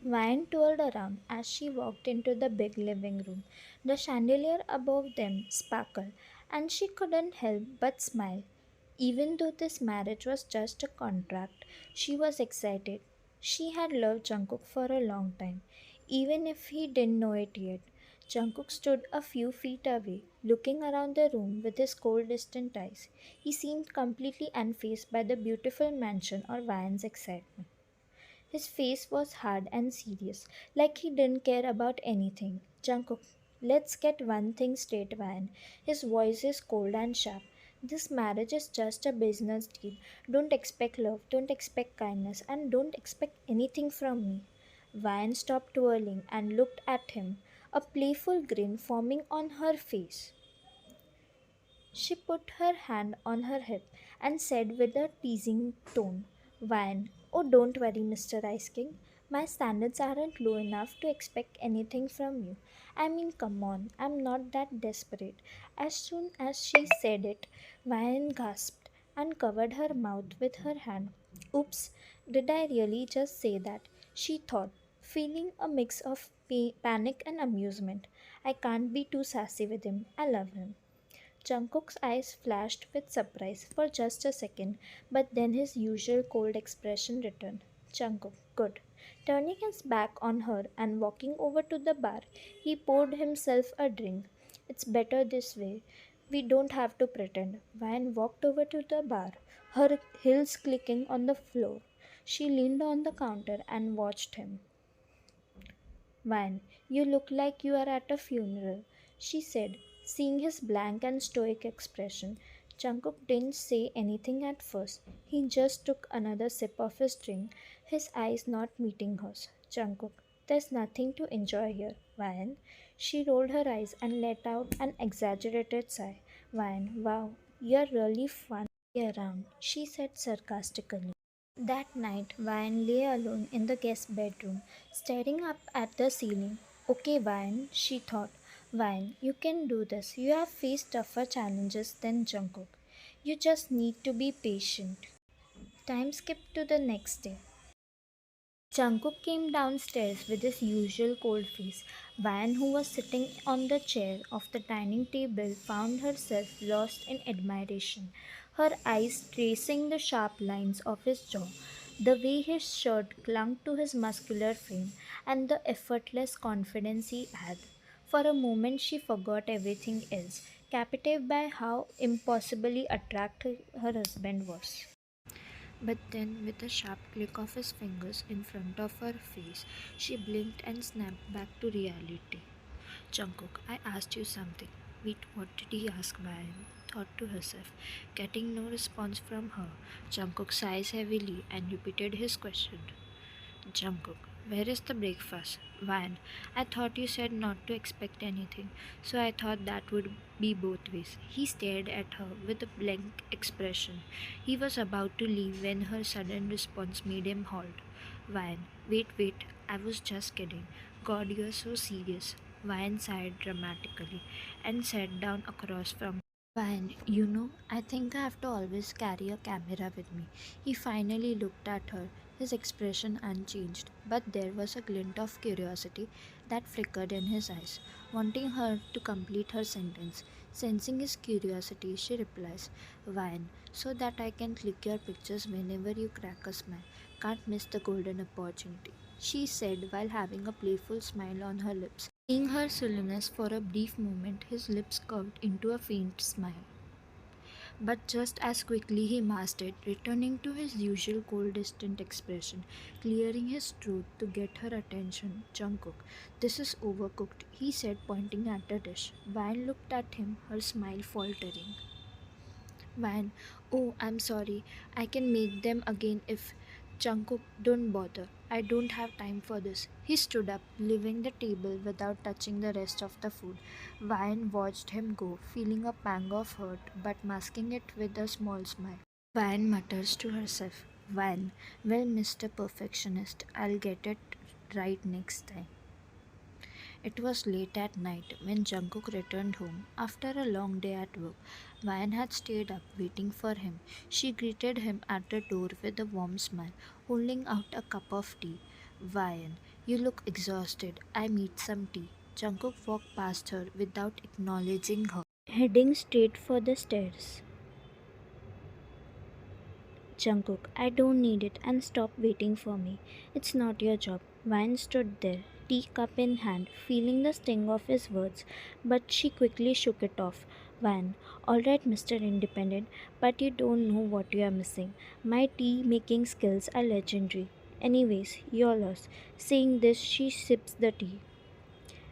Vine twirled around as she walked into the big living room. The chandelier above them sparkled, and she couldn't help but smile. Even though this marriage was just a contract, she was excited. She had loved Jungkook for a long time, even if he didn't know it yet. Jungkook stood a few feet away, looking around the room with his cold, distant eyes. He seemed completely unfazed by the beautiful mansion or Vian's excitement. His face was hard and serious, like he didn't care about anything. Jungkook, let's get one thing straight, Van. His voice is cold and sharp. This marriage is just a business deal. Don't expect love, don't expect kindness, and don't expect anything from me. Van stopped twirling and looked at him, a playful grin forming on her face. She put her hand on her hip and said with a teasing tone, Van, oh, don't worry, Mr. Ice King. My standards aren't low enough to expect anything from you. I mean, come on, I'm not that desperate. As soon as she said it, Van gasped and covered her mouth with her hand. Oops, did I really just say that? She thought, feeling a mix of panic and amusement. I can't be too sassy with him. I love him. Jungkook's eyes flashed with surprise for just a second, but then his usual cold expression returned. Jungkook, good. Turning his back on her and walking over to the bar, he poured himself a drink. It's better this way. We don't have to pretend. Van walked over to the bar, her heels clicking on the floor. She leaned on the counter and watched him. Van, you look like you are at a funeral, she said, seeing his blank and stoic expression. Jungkook didn't say anything at first. He just took another sip of his drink, his eyes not meeting hers. Jungkook, there's nothing to enjoy here, Van. She rolled her eyes and let out an exaggerated sigh. Van, wow, you're really fun to be around, she said sarcastically. That night, Vine lay alone in the guest bedroom, staring up at the ceiling. Okay, Vine, she thought. Vine, you can do this. You have faced tougher challenges than Jungkook. You just need to be patient. Time skipped to the next day. Jungkook came downstairs with his usual cold face. Van, who was sitting on the chair of the dining table, found herself lost in admiration, her eyes tracing the sharp lines of his jaw, the way his shirt clung to his muscular frame, and the effortless confidence he had. For a moment, she forgot everything else, captivated by how impossibly attractive her husband was. But then, with a sharp click of his fingers in front of her face, she blinked and snapped back to reality. Jungkook, I asked you something. Wait, what did he ask? Ryan thought to herself. Getting no response from her, Jungkook sighs heavily and repeated his question. Jungkook, where is the breakfast? Van, I thought you said not to expect anything, so I thought that would be both ways. He stared at her with a blank expression. He was about to leave when her sudden response made him halt. Van, wait, I was just kidding. God, you're so serious. Van sighed dramatically and sat down across from Fine, I think I have to always carry a camera with me. He finally looked at her, his expression unchanged, but there was a glint of curiosity that flickered in his eyes, wanting her to complete her sentence. Sensing his curiosity, she replies, Vine, so that I can click your pictures whenever you crack a smile. Can't miss the golden opportunity, she said while having a playful smile on her lips. Seeing her silliness for a brief moment, his lips curved into a faint smile. But just as quickly he masked it, returning to his usual cold, distant expression, clearing his throat to get her attention. Jungkook, this is overcooked, he said, pointing at the dish. Van looked at him, her smile faltering. Van, oh, I'm sorry. I can make them again if. Jungkook, don't bother. I don't have time for this. He stood up, leaving the table without touching the rest of the food. Van watched him go, feeling a pang of hurt but masking it with a small smile. Van mutters to herself, Van, well, Mr. Perfectionist, I'll get it right next time. It was late at night when Jungkook returned home after a long day at work. Ryan had stayed up waiting for him. She greeted him at the door with a warm smile, holding out a cup of tea. Ryan, You look exhausted. I need some tea. Jungkook walked past her without acknowledging her. Heading straight for the stairs. Jungkook, I don't need it and stop waiting for me. It's not your job. Vine stood there, teacup in hand, feeling the sting of his words, but she quickly shook it off. Vine, alright, Mr. Independent, but you don't know what you are missing. My tea making skills are legendary. Anyways, your loss. Saying this, she sips the tea.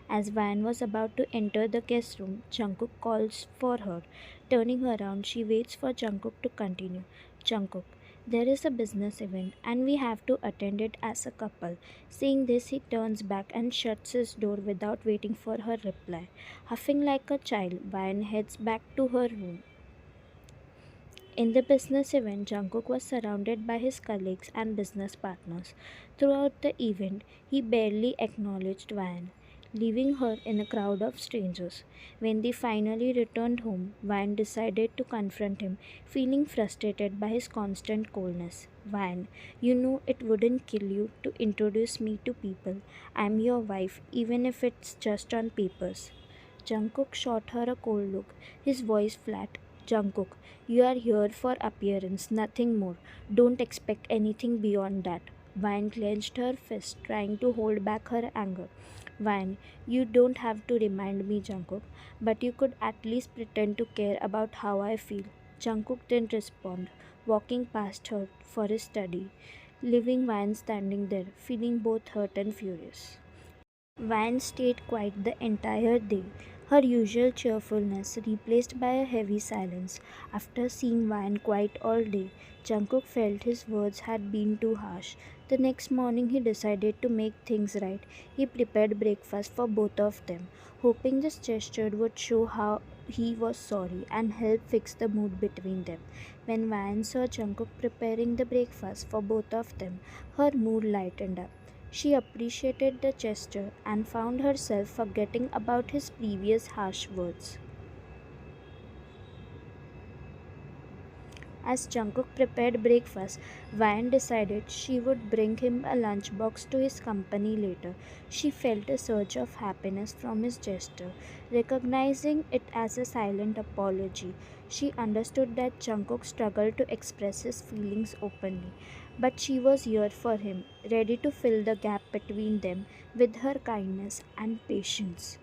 As Van was about to enter the guest room, Jungkook calls for her. Turning around, she waits for Jungkook to continue. Jungkook, there is a business event and we have to attend it as a couple. Saying this, he turns back and shuts his door without waiting for her reply. Huffing like a child, Van heads back to her room. In the business event, Jungkook was surrounded by his colleagues and business partners. Throughout the event, he barely acknowledged Van, leaving her in a crowd of strangers. When they finally returned home, Van decided to confront him, feeling frustrated by his constant coldness. Van, you know it wouldn't kill you to introduce me to people. I'm your wife, even if it's just on papers. Jungkook shot her a cold look, his voice flat. Jungkook, you are here for appearance, nothing more. Don't expect anything beyond that. Vine clenched her fist, trying to hold back her anger. Vine, you don't have to remind me, Jungkook, but you could at least pretend to care about how I feel. Jungkook didn't respond, walking past her for his study, leaving Vine standing there, feeling both hurt and furious. Van stayed quiet the entire day, her usual cheerfulness replaced by a heavy silence. After seeing Van quiet all day, Jungkook felt his words had been too harsh. The next morning, he decided to make things right. He prepared breakfast for both of them, hoping this gesture would show how he was sorry and help fix the mood between them. When Van saw Jungkook preparing the breakfast for both of them, her mood lightened up. She appreciated the gesture and found herself forgetting about his previous harsh words. As Jungkook prepared breakfast, Van decided she would bring him a lunchbox to his company later. She felt a surge of happiness from his gesture, recognizing it as a silent apology. She understood that Jungkook struggled to express his feelings openly, but she was here for him, ready to fill the gap between them with her kindness and patience.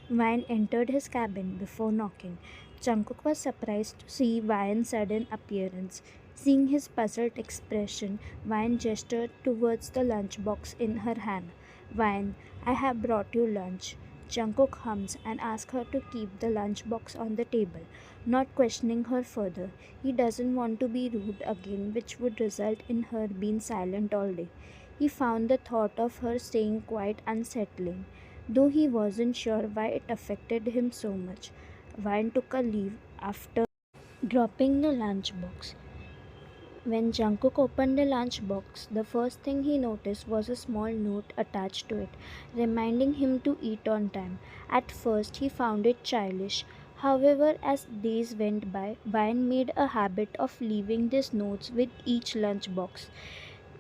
Vine entered his cabin before knocking. Jungkook was surprised to see Vine's sudden appearance. Seeing his puzzled expression, Vine gestured towards the lunchbox in her hand. Vine, I have brought you lunch. Jungkook hums and asks her to keep the lunchbox on the table, not questioning her further. He doesn't want to be rude again, which would result in her being silent all day. He found the thought of her staying quite unsettling, though he wasn't sure why it affected him so much. Vine took a leave after dropping the lunchbox. When Jungkook opened the lunchbox, the first thing he noticed was a small note attached to it, reminding him to eat on time. At first, he found it childish. However, as days went by, Vine made a habit of leaving these notes with each lunchbox.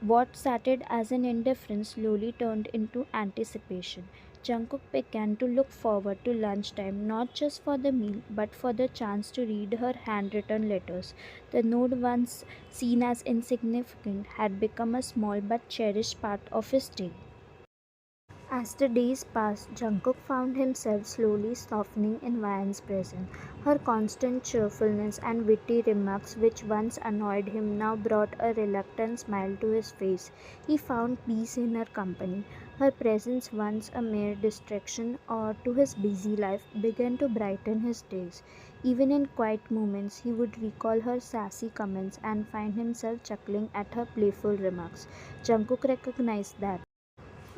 What started as an indifference slowly turned into anticipation. Jungkook began to look forward to lunchtime not just for the meal but for the chance to read her handwritten letters. The note, once seen as insignificant, had become a small but cherished part of his day. As the days passed, Jungkook found himself slowly softening in Vian's presence. Her constant cheerfulness and witty remarks, which once annoyed him, now brought a reluctant smile to his face. He found peace in her company. Her presence, once a mere distraction or to his busy life, began to brighten his days. Even in quiet moments, he would recall her sassy comments and find himself chuckling at her playful remarks. Jungkook recognized that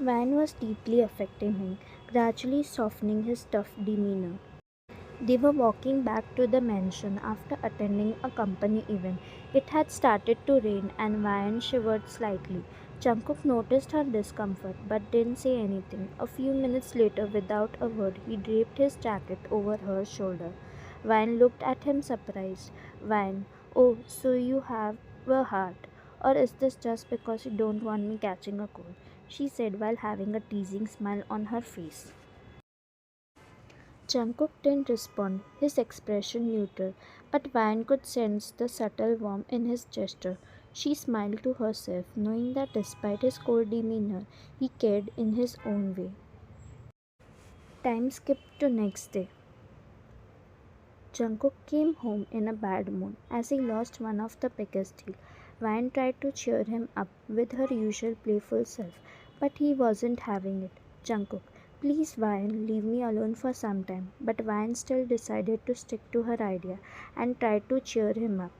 Van was deeply affecting him, gradually softening his tough demeanor. They were walking back to the mansion after attending a company event. It had started to rain and Van shivered slightly. Jungkook noticed her discomfort but didn't say anything. A few minutes later, without a word, he draped his jacket over her shoulder. Van looked at him surprised. Van, oh, so you have a heart. Or is this just because you don't want me catching a cold? She said while having a teasing smile on her face. Jungkook didn't respond, his expression neutral, but Van could sense the subtle warmth in his gesture. She smiled to herself, knowing that despite his cold demeanor, he cared in his own way. Time skipped to next day. Jungkook came home in a bad mood as he lost one of the biggest deals. Van tried to cheer him up with her usual playful self, but he wasn't having it. Jungkook, please Van, leave me alone for some time. But Van still decided to stick to her idea and tried to cheer him up.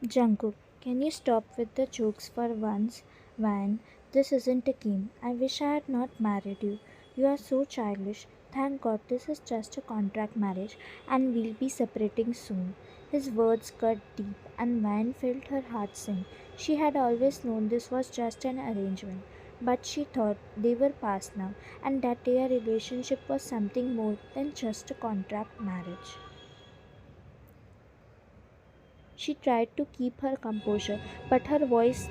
Jungkook, can you stop with the jokes for once? Van, this isn't a game. I wish I had not married you. You are so childish. Thank God this is just a contract marriage and we'll be separating soon. His words cut deep and Van felt her heart sink. She had always known this was just an arrangement, but she thought they were past now and that their relationship was something more than just a contract marriage. She tried to keep her composure, but her voice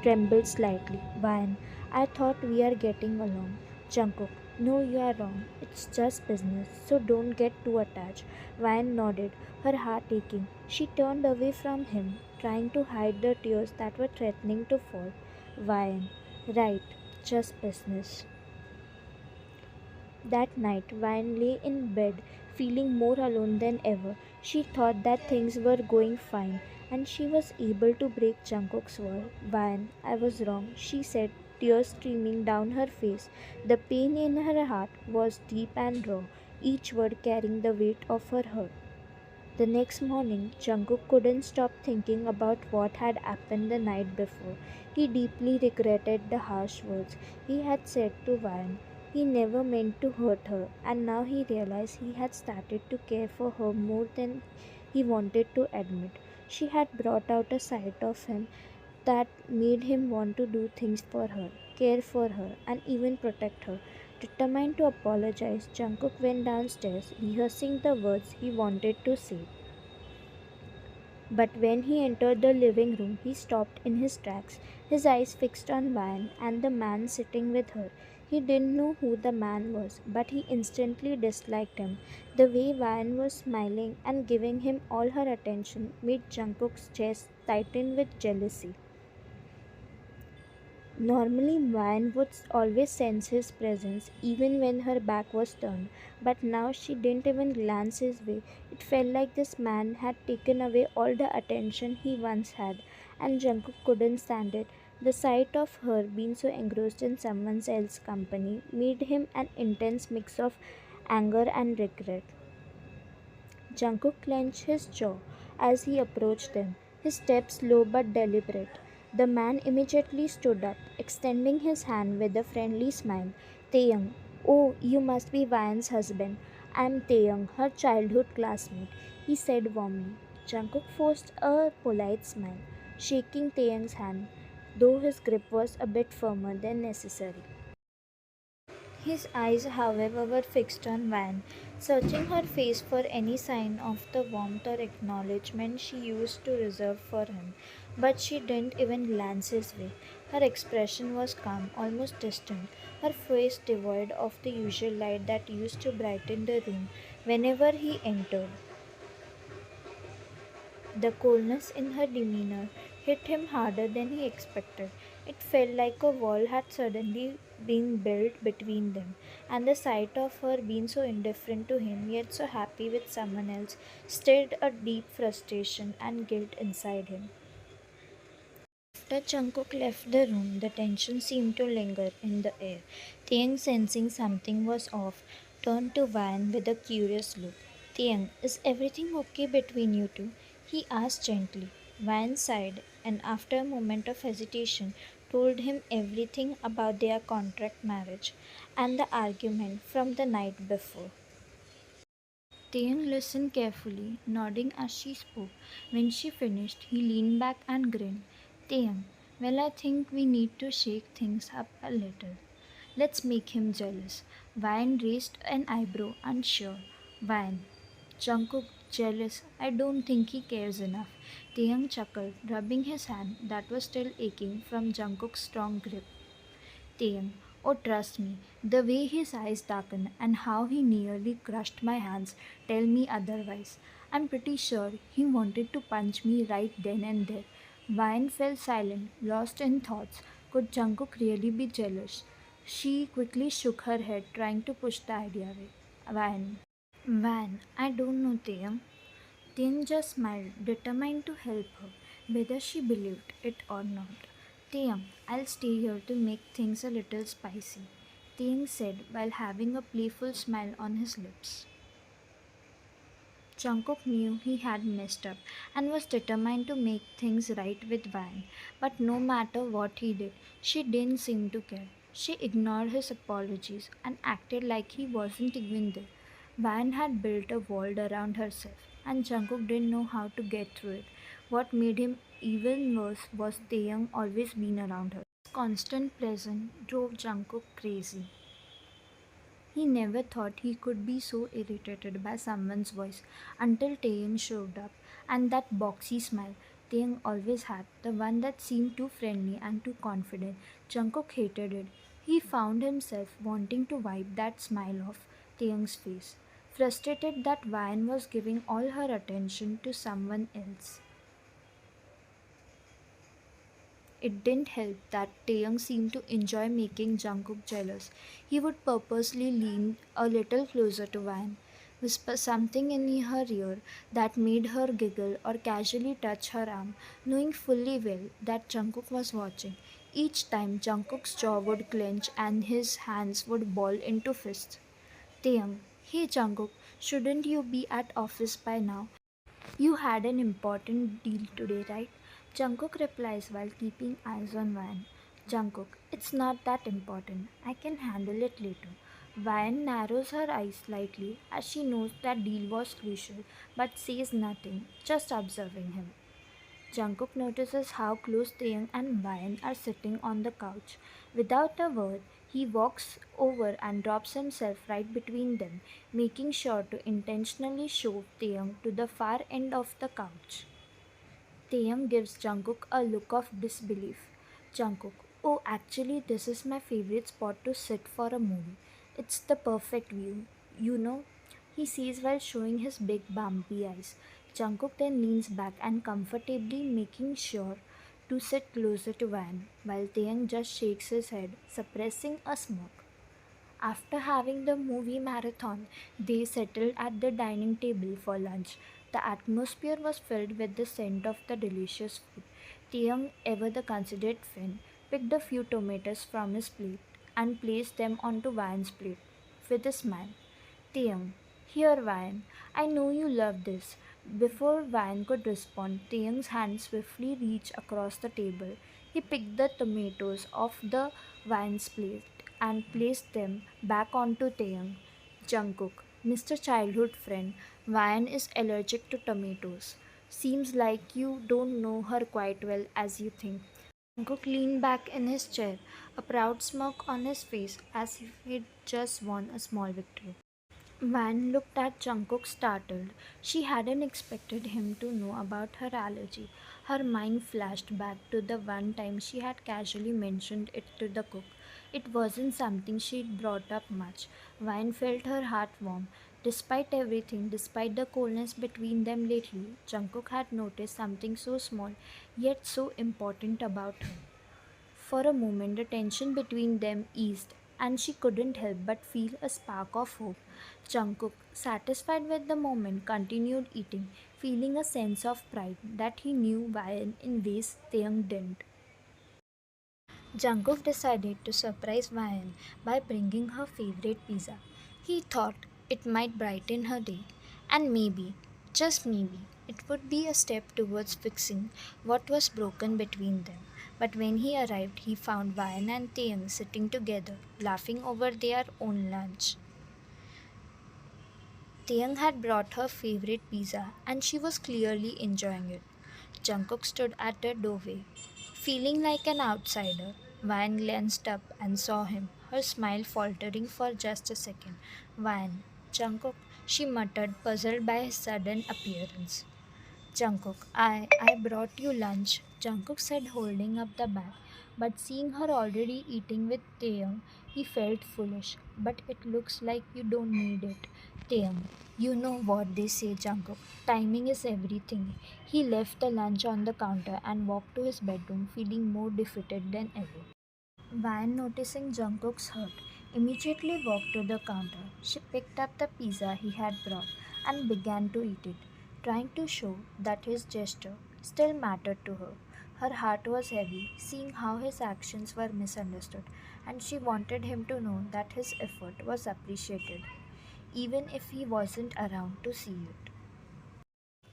trembled slightly. Van, I thought we are getting along. Jungkook, no, you are wrong. It's just business, so don't get too attached. Van nodded, her heart aching. She turned away from him, trying to hide the tears that were threatening to fall. Van, right, just business. That night, Vine lay in bed, feeling more alone than ever. She thought that things were going fine, and she was able to break Jungkook's wall. Vine, I was wrong, she said, tears streaming down her face. The pain in her heart was deep and raw, each word carrying the weight of her hurt. The next morning, Jungkook couldn't stop thinking about what had happened the night before. He deeply regretted the harsh words he had said to Vine. He never meant to hurt her, and now he realized he had started to care for her more than he wanted to admit. She had brought out a side of him that made him want to do things for her, care for her, and even protect her. Determined to apologize, Jungkook went downstairs, rehearsing the words he wanted to say. But when he entered the living room, he stopped in his tracks, his eyes fixed on Van and the man sitting with her. He didn't know who the man was, but he instantly disliked him. The way Van was smiling and giving him all her attention made Jungkook's chest tighten with jealousy. Normally, Vine would always sense his presence even when her back was turned, but now she didn't even glance his way. It felt like this man had taken away all the attention he once had, and Jungkook couldn't stand it. The sight of her being so engrossed in someone else's company made him an intense mix of anger and regret. Jungkook clenched his jaw as he approached them, his step slow but deliberate. The man immediately stood up, extending his hand with a friendly smile. Taehyung, oh, you must be Vayan's husband. I'm Taehyung, her childhood classmate, he said warmly. Jungkook forced a polite smile, shaking Taehyung's hand, though his grip was a bit firmer than necessary. His eyes, however, were fixed on Van, searching her face for any sign of the warmth or acknowledgement she used to reserve for him. But she didn't even glance his way. Her expression was calm, almost distant, her face devoid of the usual light that used to brighten the room whenever he entered. The coldness in her demeanor hit him harder than he expected. It felt like a wall had suddenly been built between them, and the sight of her being so indifferent to him yet so happy with someone else stirred a deep frustration and guilt inside him. After Jungkook left the room, the tension seemed to linger in the air. Taeyang, sensing something was off, turned to Van with a curious look. Taeyang, is everything okay between you two? He asked gently. Van sighed and, after a moment of hesitation, told him everything about their contract marriage and the argument from the night before. Taeyang listened carefully, nodding as she spoke. When she finished, he leaned back and grinned. Taeyang, well, I think we need to shake things up a little. Let's make him jealous. Vine raised an eyebrow, unsure. Vine, Jungkook Jealous, I don't think he cares enough. Taeyang chuckled, rubbing his hand that was still aching from Jungkook's strong grip. Taeyang, oh trust me, the way his eyes darkened and how he nearly crushed my hands tell me otherwise. I'm pretty sure he wanted to punch me right then and there. Vine fell silent, lost in thoughts. Could Jungkook really be jealous? She quickly shook her head, trying to push the idea away. Van, I don't know, Taeyang. Taeyang just smiled, determined to help her, whether she believed it or not. Taeyang, I'll stay here to make things a little spicy, Taeyang said while having a playful smile on his lips. Jungkook knew he had messed up and was determined to make things right with Van. But no matter what he did, she didn't seem to care. She ignored his apologies and acted like he wasn't even there. Van had built a wall around herself, and Jungkook didn't know how to get through it. What made him even worse was Taeyang always being around her. His constant presence drove Jungkook crazy. He never thought he could be so irritated by someone's voice until Taeyang showed up, and that boxy smile Taeyang always had, the one that seemed too friendly and too confident. Jungkook hated it. He found himself wanting to wipe that smile off Taeyang's face, frustrated that Vine was giving all her attention to someone else. It didn't help that Taeyang seemed to enjoy making Jungkook jealous. He would purposely lean a little closer to Van, whisper something in her ear that made her giggle, or casually touch her arm, knowing fully well that Jungkook was watching. Each time, Jungkook's jaw would clench and his hands would ball into fists. Taeyang, hey Jungkook, shouldn't you be at office by now? You had an important deal today, right? Jungkook replies while keeping eyes on Van. Jungkook, it's not that important. I can handle it later. Van narrows her eyes slightly as she knows that deal was crucial but says nothing, just observing him. Jungkook notices how close Taeyang and Van are sitting on the couch. Without a word, he walks over and drops himself right between them, making sure to intentionally shove Taeyang to the far end of the couch. Taeyang gives Jungkook a look of disbelief. Jungkook, oh, actually, this is my favorite spot to sit for a movie. It's the perfect view, you know, he says while showing his big bumpy eyes. Jungkook then leans back and comfortably making sure to sit closer to Van, while Taeyang just shakes his head, suppressing a smirk. After having the movie marathon, they settled at the dining table for lunch. The atmosphere was filled with the scent of the delicious food. Taeyang, ever the considerate friend, picked a few tomatoes from his plate and placed them onto Van's plate with a smile. Taeyang, here Van, I know you love this. Before Van could respond, Taeyang's hand swiftly reached across the table. He picked the tomatoes off the Van's plate and placed them back onto Taeyang. Jungkook, Mr. Childhood Friend, Van is allergic to tomatoes. Seems like you don't know her quite well as you think. Jungkook leaned back in his chair, a proud smirk on his face as if he'd just won a small victory. Van looked at Jungkook startled. She hadn't expected him to know about her allergy. Her mind flashed back to the one time she had casually mentioned it to the cook. It wasn't something she'd brought up much. Van felt her heart warm. Despite everything, despite the coldness between them lately, Jungkook had noticed something so small yet so important about her. For a moment, the tension between them eased, and she couldn't help but feel a spark of hope. Jungkook, satisfied with the moment, continued eating, feeling a sense of pride that he knew Ryan in ways Taeyang didn't. Jungkook decided to surprise Ryan by bringing her favorite pizza. He thought it might brighten her day, and maybe, just maybe, it would be a step towards fixing what was broken between them. But when he arrived, he found Ryan and Taeyang sitting together, laughing over their own lunch. Taeyang had brought her favorite pizza, and she was clearly enjoying it. Jungkook stood at the doorway, feeling like an outsider. Van glanced up and saw him, her smile faltering for just a second. Van, Jungkook, she muttered, puzzled by his sudden appearance. Jungkook, I brought you lunch, Jungkook said, holding up the bag. But seeing her already eating with Taeyong, he felt foolish. But it looks like you don't need it. Taeyong, you know what they say, Jungkook. Timing is everything. He left the lunch on the counter and walked to his bedroom, feeling more defeated than ever. Van, noticing Jungkook's hurt, immediately walked to the counter. She picked up the pizza he had brought and began to eat it, trying to show that his gesture still mattered to her. Her heart was heavy, seeing how his actions were misunderstood, and she wanted him to know that his effort was appreciated, even if he wasn't around to see it.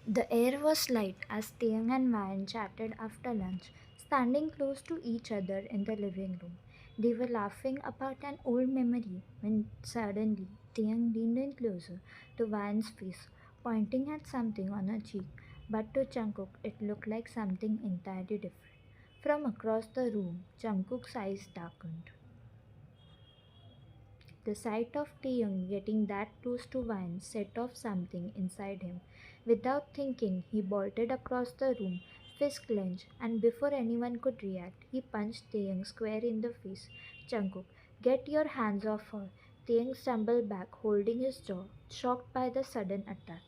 The air was light as Taeyang and Mayan chatted after lunch, standing close to each other in the living room. They were laughing about an old memory when suddenly Taeyang leaned in closer to Mayan's face, pointing at something on her cheek. But to Jungkook, it looked like something entirely different. From across the room, Jungkook's eyes darkened. The sight of Taeyong getting that close to Vine set off something inside him. Without thinking, he bolted across the room, fist clenched, and before anyone could react, he punched Taeyong square in the face. Jungkook, get your hands off her. Taeyong stumbled back, holding his jaw, shocked by the sudden attack.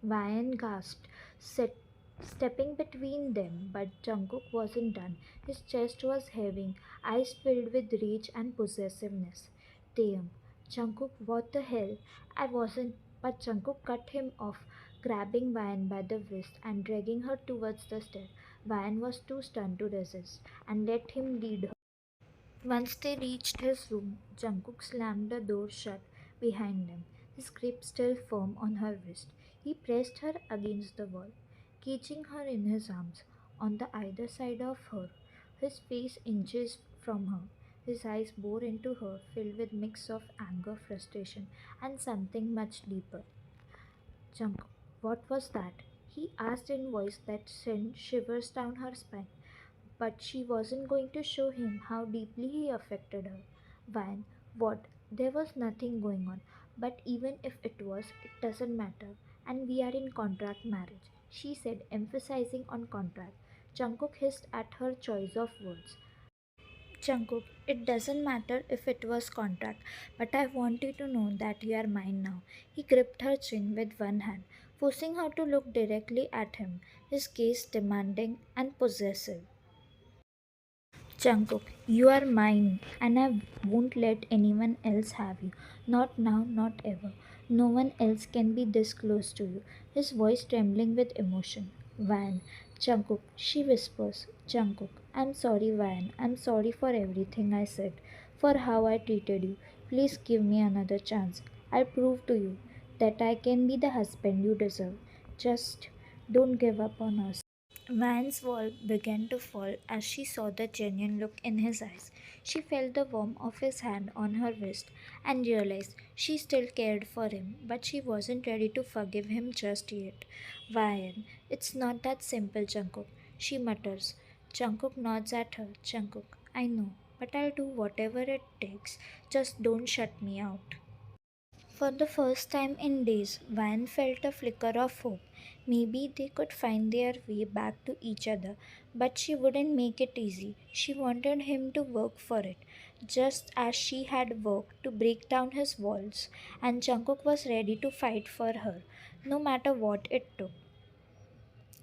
Ryan gasped, stepping between them, but Jungkook wasn't done. His chest was heaving, eyes filled with rage and possessiveness. Damn, Jungkook, what the hell? I wasn't. But Jungkook cut him off, grabbing Ryan by the wrist and dragging her towards the stair. Ryan was too stunned to resist and let him lead her. Once they reached his room, Jungkook slammed the door shut behind them, his grip still firm on her wrist. He pressed her against the wall, catching her in his arms on the either side of her, his face inches from her. His eyes bore into her, filled with mix of anger, frustration, and something much deeper. Jungkook, what was that? He asked in voice that sent shivers down her spine. But she wasn't going to show him how deeply he affected her. Van, what? There was nothing going on. But even if it was, it doesn't matter. And we are in contract marriage, she said, emphasizing on contract. Jungkook hissed at her choice of words. Jungkook, it doesn't matter if it was contract, but I want you to know that you are mine now. He gripped her chin with one hand, forcing her to look directly at him, his gaze demanding and possessive. Jungkook, you are mine, and I won't let anyone else have you. Not now, not ever. No one else can be this close to you. His voice trembling with emotion. Van, Jungkook, she whispers. Jungkook, I'm sorry, Van. I'm sorry for everything I said, for how I treated you. Please give me another chance. I'll prove to you that I can be the husband you deserve. Just don't give up on us. Van's wall began to fall as she saw the genuine look in his eyes. She felt the warmth of his hand on her wrist and realized she still cared for him, but she wasn't ready to forgive him just yet. Van, it's not that simple, Jungkook, she mutters. Jungkook nods at her. Jungkook, I know, but I'll do whatever it takes. Just don't shut me out. For the first time in days, Van felt a flicker of hope. Maybe they could find their way back to each other, but she wouldn't make it easy. She wanted him to work for it, just as she had worked to break down his walls, and Jungkook was ready to fight for her, no matter what it took.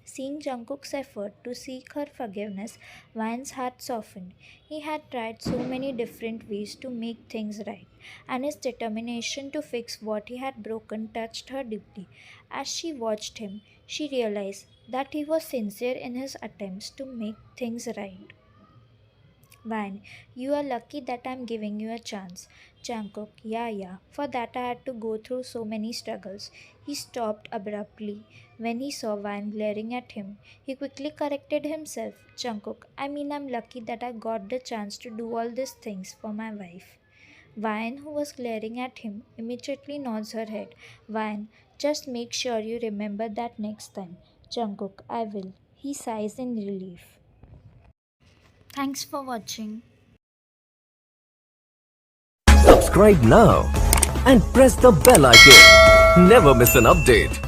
Seeing Jungkook's effort to seek her forgiveness, Van's heart softened. He had tried so many different ways to make things right, and his determination to fix what he had broken touched her deeply. As she watched him, she realized that he was sincere in his attempts to make things right. Van, you are lucky that I'm giving you a chance. Jungkook, yeah. For that I had to go through so many struggles. He stopped abruptly when he saw Van glaring at him. He quickly corrected himself. Jungkook, I mean I'm lucky that I got the chance to do all these things for my wife. Van, who was glaring at him, immediately nods her head. Van, just make sure you remember that next time. Jungkook, I will. He sighs in relief. Thanks for watching. Subscribe now and press the bell icon. Never miss an update.